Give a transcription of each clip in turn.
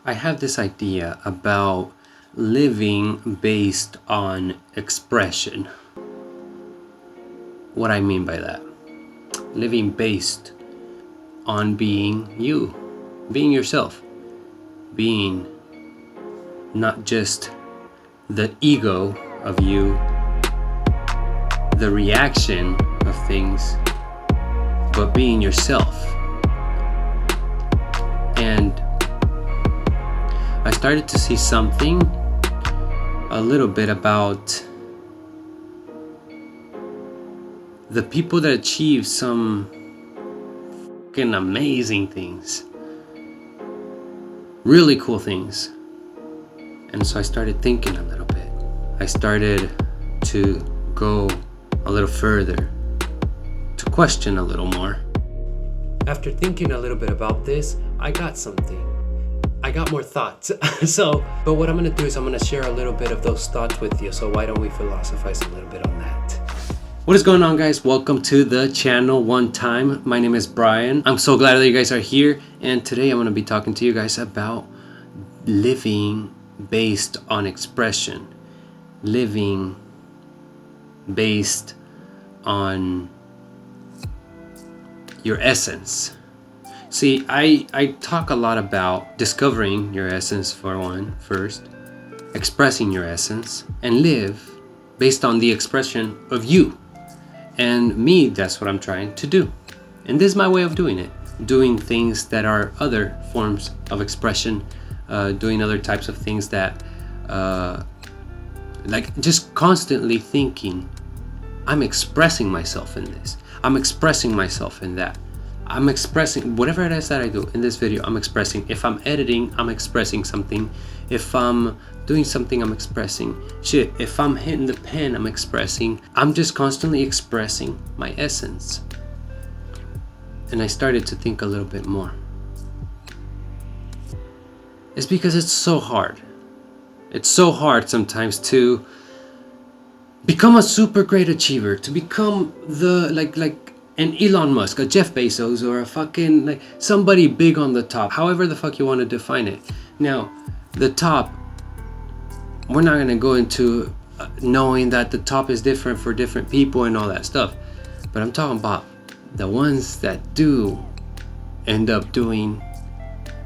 I have this idea about living based on expression. What I mean by that? Living based on being you, being yourself, being not just the ego of you, the reaction of things, but being yourself. And I started to see something a little bit about the people that achieve some fucking amazing things, really cool things. And so I started thinking a little bit. I started to go a little further, to question a little more. After thinking a little bit about this, I got something. I got more thoughts. But what I'm going to do is I'm going to share a little bit of those thoughts with you. So why don't we philosophize a little bit on that? What is going on, guys? Welcome to the channel OneTime. My name is Bryan. I'm so glad that you guys are here. And today I'm going to be talking to you guys about living based on expression. Living based on your essence. See, I talk a lot about discovering your essence for one, first, expressing your essence, and live based on the expression of you. And me, that's what I'm trying to do. And this is my way of doing it. Doing things that are other forms of expression, doing other types of things that, like just constantly thinking, I'm expressing myself in this. I'm expressing myself in that. I'm expressing whatever it is that I do in this video. I'm expressing. If I'm editing, I'm expressing something. If I'm doing something, I'm expressing. Shit, if I'm hitting the pen, I'm expressing. I'm just constantly expressing my essence. And I started to think a little bit more. It's because it's so hard. It's so hard sometimes to become a super great achiever, to become the like an Elon Musk, a Jeff Bezos, or a fucking like somebody big on the top, however the fuck you want to define it. Now, the top, we're not gonna go into knowing that the top is different for different people and all that stuff, but I'm talking about the ones that do end up doing,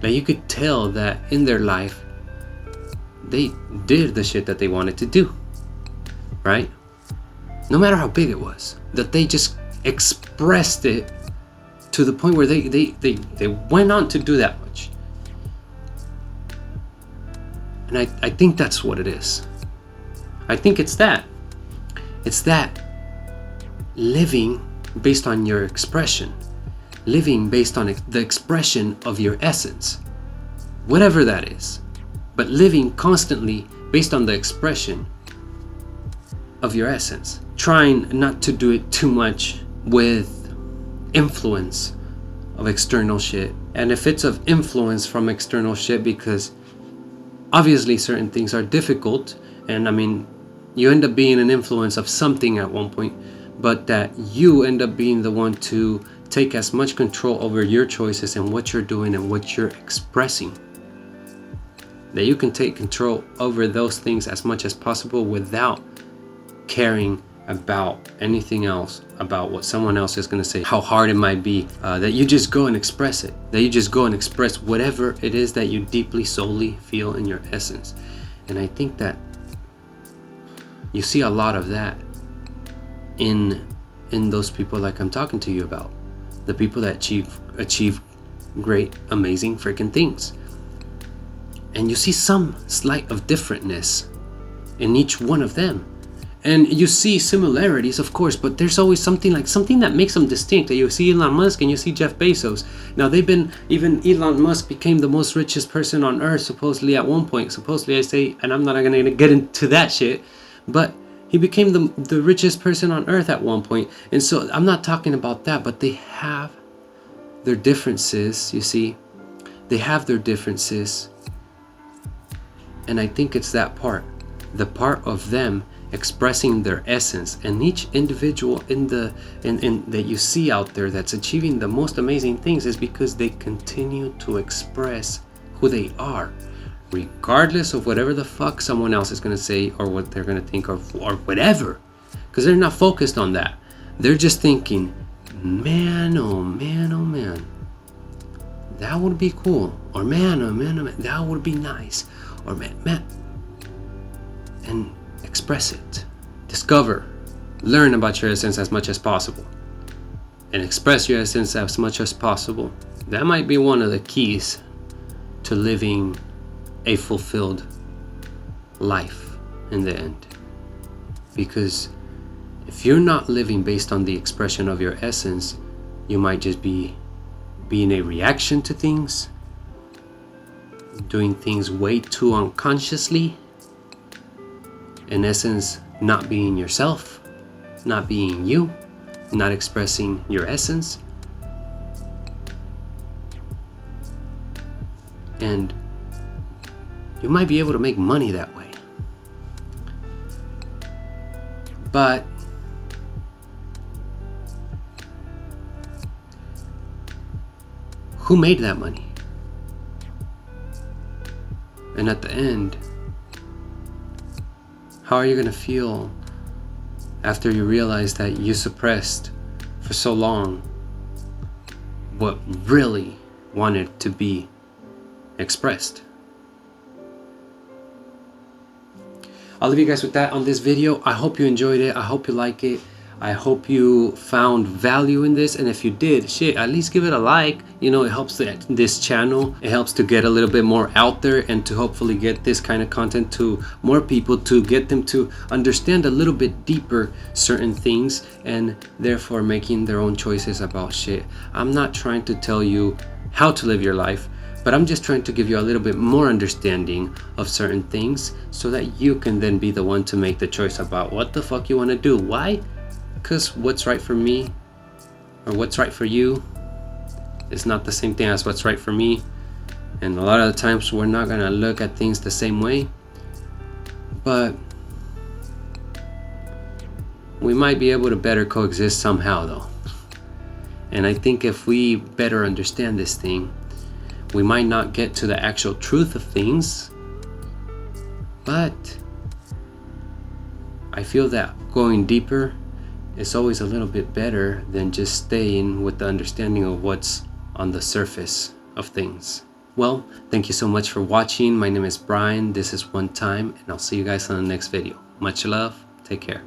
that you could tell that in their life they did the shit that they wanted to do, right? No matter how big it was, that they just expressed it to the point where they went on to do that much. And I think that's what it is. I think it's that living based on your expression, living based on the expression of your essence, whatever that is, but living constantly based on the expression of your essence, trying not to do it too much with influence of external shit. And if it's of influence from external shit, because obviously certain things are difficult, and I mean, you end up being an influence of something at one point, but that you end up being the one to take as much control over your choices and what you're doing and what you're expressing, that you can take control over those things as much as possible without caring about anything else, about what someone else is going to say, how hard it might be, that you just go and express it, that you just go and express whatever it is that you deeply, solely feel in your essence. And I think that you see a lot of that in those people like I'm talking to you about, the people that achieve great, amazing freaking things. And you see some slight of differentness in each one of them. And you see similarities, of course, but there's always something that makes them distinct. You see Elon Musk and you see Jeff Bezos. Now even Elon Musk became the most richest person on earth, supposedly at one point. Supposedly, I say, and I'm not gonna get into that shit, but he became the richest person on earth at one point. And so I'm not talking about that, but they have their differences, you see. They have their differences. And I think it's that part, the part of them expressing their essence, and each individual in that you see out there that's achieving the most amazing things is because they continue to express who they are, regardless of whatever the fuck someone else is going to say or what they're going to think or whatever. Because they're not focused on that. They're just thinking, man, oh man, oh man, that would be cool. Or man, oh man, oh man, that would be nice. Or man. And express it. Discover. Learn about your essence as much as possible. And express your essence as much as possible. That might be one of the keys to living a fulfilled life in the end. Because if you're not living based on the expression of your essence, you might just be being a reaction to things, doing things way too unconsciously, in essence, not being yourself, not being you, not expressing your essence. And you might be able to make money that way. But who made that money? And at the end, how are you going to feel after you realize that you suppressed for so long what really wanted to be expressed? I'll leave you guys with that on this video. I hope you enjoyed it. I hope you like it. I hope you found value in this, and if you did, shit, at least give it a like. You know, it helps this channel. It helps to get a little bit more out there and to hopefully get this kind of content to more people, to get them to understand a little bit deeper certain things and therefore making their own choices about shit. I'm not trying to tell you how to live your life, but I'm just trying to give you a little bit more understanding of certain things so that you can then be the one to make the choice about what the fuck you want to do. Why? Because what's right for me or what's right for you is not the same thing as what's right for me. And a lot of the times we're not going to look at things the same way. But we might be able to better coexist somehow though. And I think if we better understand this thing, we might not get to the actual truth of things, but I feel that going deeper is always a little bit better than just staying with the understanding of what's on the surface of things. Well, thank you so much for watching. My name is Brian. This is OneTime, and I'll see you guys on the next video. Much love. Take care.